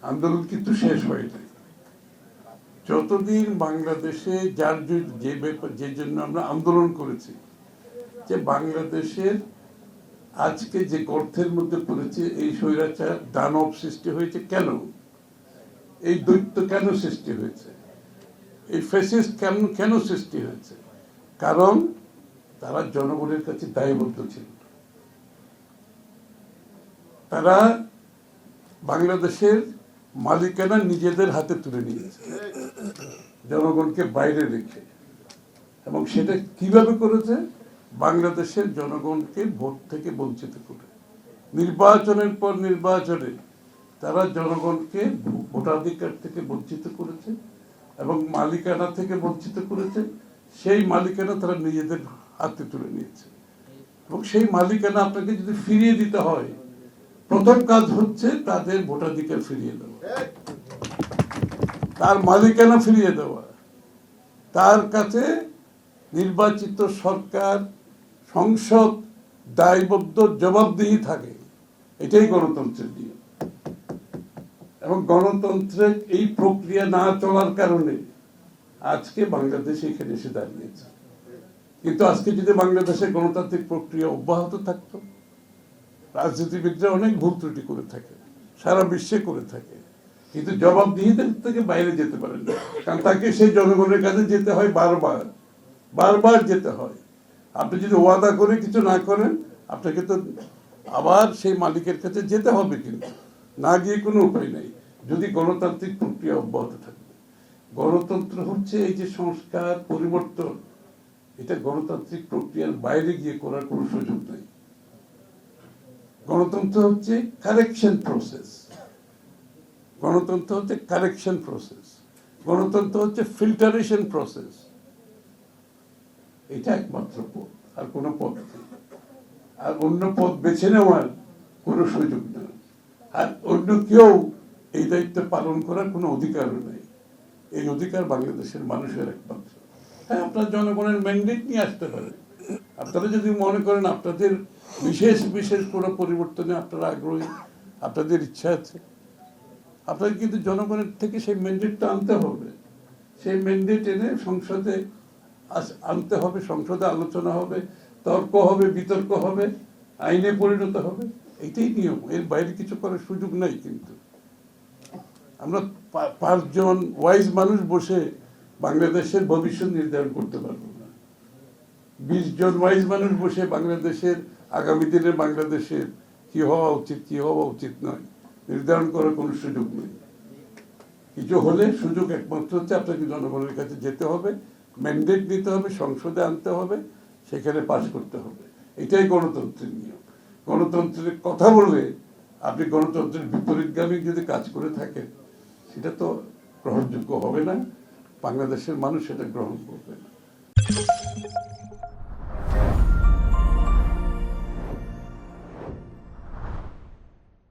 আন্দোলন কিন্তু শেষ হয় নাই। যতদিন বাংলাদেশে যে জন্য আমরা আন্দোলন করেছি, যে বাংলাদেশের আজকে যে গর্তের মধ্যে পড়েছে, এই স্বৈরাচার দানব সৃষ্টি হয়েছে কেন, এই দৈত্য কেন সৃষ্টি হয়েছে, এই ফ্যাসিস্ট কেন সৃষ্টি হয়েছে? কারণ তারা জনগণের কাছে দায়বদ্ধ ছিল। তারা বাংলাদেশের মালিকানা নিজেদের হাতে তুলে নিয়েছে, জনগণকে বাইরে রেখে। এবং সেটা কিভাবে করেছে? বাংলাদেশের জনগণকে ভোট থেকে বঞ্চিত করে, নির্বাচনের পর নির্বাচনে তারা জনগণকে ভোটাধিকার থেকে বঞ্চিত করেছে এবং মালিকানা থেকে বঞ্চিত করেছে। সেই মালিকানা তারা নিজেদের হাতে তুলে নিয়েছে। এবং সেই মালিকানা আপনাকে যদি ফিরিয়ে দিতে হয়, প্রথম কাজ হচ্ছে তাদের ভোটাধিকার ফিরিয়ে দেওয়া, তার মালিকানা ফিরিয়ে দেওয়া, তার কাছে নির্বাচিত সরকার, সংসদ দায়বদ্ধ, জবাবদিহি থাকে। এটাই গণতন্ত্রের নিয়ম। এবং গণতন্ত্রের এই প্রক্রিয়া না চলার কারণে আজকে বাংলাদেশ এখানে এসে দাঁড়িয়েছে। কিন্তু আজকে যদি বাংলাদেশের গণতান্ত্রিক প্রক্রিয়া অব্যাহত থাকতো, রাজনীতিবিদরা অনেক ভুল ত্রুটি করে থাকে, সারা বিশ্বে করে থাকে, কিন্তু জবাবদিহিতার থেকে বাইরে যেতে পারেন না। কারণ তাকে সেই জনগণের কাছে যেতে হয়, বারবার যেতে হয়। আপনি যদি ওয়াদা করে কিছু না করেন, আপনাকে তো আবার সেই মালিকের কাছে যেতে হবে, কিন্তু না গিয়ে কোনো উপায় নেই যদি গণতান্ত্রিক প্রক্রিয়া অব্যাহত থাকে। গণতন্ত্র হচ্ছে এই যে সংস্কার, পরিবর্তন, এটা গণতান্ত্রিক প্রক্রিয়ার বাইরে গিয়ে করার কোনো সুযোগ নেই। গণতন্ত্র হচ্ছে কারেকশন প্রসেস, গণতন্ত্র হচ্ছে কারেকশন প্রসেস, গণতন্ত্র হচ্ছে ফিল্টারেশন প্রসেস। এটা একমাত্র পথ, আর কোনো পথ নেই। আর অন্য পথ বেছে নেওয়ার কোনো সুযোগ নেই। আর অন্য কেউ এই দায়িত্ব পালন করার কোনো অধিকারও নেই। এই অধিকার বাংলাদেশের মানুষের একমাত্র। হ্যাঁ, আপনার জনগণের ম্যান্ডেট নিয়ে আসতে পারে। আপনারা যদি মনে করেন আপনাদের বিশেষ কোনো পরিবর্তনে আপনারা আগ্রহী, আপনাদের ইচ্ছা আছে, আপনাদের কিন্তু জনগণের থেকে সেই ম্যান্ডেটটা আনতে হবে। সেই ম্যান্ডেট এনে সংসদে আনতে হবে, সংসদে আলোচনা হবে, তর্ক হবে, বিতর্ক হবে, আইনে পরিণত হবে। এটাই নিয়ম, এর বাইরে কিছু করার সুযোগ নাই। কিন্তু আমরা 5 জন ওয়াইজ মানুষ বসে বাংলাদেশের ভবিষ্যৎ নির্ধারণ করতে পারবো না। 20 জন ওয়াইজ মানুষ বসে বাংলাদেশের আগামী দিনের বাংলাদেশের কি হওয়া উচিত, কি হওয়া উচিত নয় নির্ধারণ করার কোনো সুযোগ নেই। কিছু হলে সুযোগ একমাত্র হচ্ছে আপনাকে জনগণের কাছে যেতে হবে, ম্যান্ডেট নিতে হবে, সংসদে আনতে হবে, সেখানে পাশ করতে হবে। এটাই গণতন্ত্রের নিয়ম। গণতন্ত্রের কথা বললে আপনি গণতন্ত্রের বিপরীতগামী যদি কাজ করে থাকেন, সেটা তো গ্রহণযোগ্য হবে না। বাংলাদেশের মানুষ সেটা গ্রহণ করবে না।